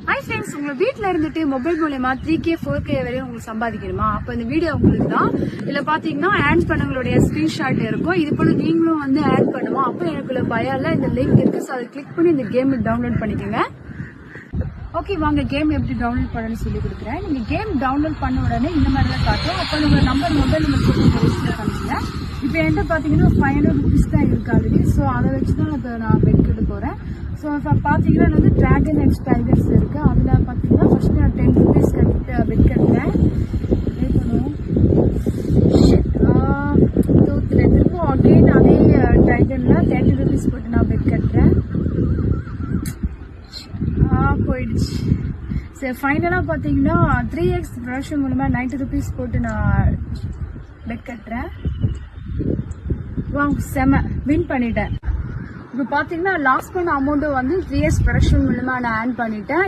Hi friends, உங்க வீட்டில் இருந்துட்டு மொபைல் மூலமா 3K 4K வரையும் உங்களுக்கு சம்பாதிக்கணுமா? அப்போ இந்த வீடியோ உங்களுக்கு தான். இதில் பார்த்தீங்கன்னா ஆட் பண்ணவங்களுடைய ஸ்க்ரீன்ஷாட் இருக்கும். இது போல நீங்களும் வந்து ஆட் பண்ணுவோம். அப்போ எனக்குள்ள பயால இந்த லிங்க் இருக்கு. ஸோ அதை கிளிக் பண்ணி இந்த கேம் டவுன்லோட் பண்ணிக்கோங்க. ஓகே, வாங்க கேம் எப்படி டவுன்லோட் பண்ணணும்னு சொல்லி கொடுக்குறேன். நீங்கள் கேம் டவுன்லோட் பண்ண உடனே இந்த மாதிரி தான் காட்டும். அப்போ உங்கள் மொபைல் நம்பர் சொல்லி ரெஜிஸ்டர் பண்ணிக்கங்க. இப்போ என்கிட்ட பார்த்தீங்கன்னா 500 rupees தான் இருக்கு ஆல்ரெடி. ஸோ அதை வச்சு தான் இப்போ நான் பெட் எடுக்க போகிறேன். ஸோ இப்போ பார்த்தீங்கன்னா வந்து டிராகன் எக்ஸ் டைகர்ஸ் இருக்குது. அதில் பார்த்தீங்கன்னா ஃபஸ்ட்டு நான் 10 rupees கட்டிட்டு பெட் கட்டுறேன். பே பண்ணுவோம். திரும்பவும் அகெயின் அதே டைகரில் 30 rupees போட்டு நான் பெட் கட்டுறேன். போயிடுச்சு. சரி, ஃபைனலாக பார்த்தீங்கன்னா 3x ப்ரொடக்ஷன் மூலமாக 90 rupees போட்டு நான் பெட் கட்டுறேன். செம வின் பண்ணிட்டேன். இப்போ பார்த்தீங்கன்னா லாஸ்ட் பண்ண அமௌண்ட்டு வந்து 3x ப்ரொடக்ஷன் மூலமாக நான் ஆன் பண்ணிட்டேன்.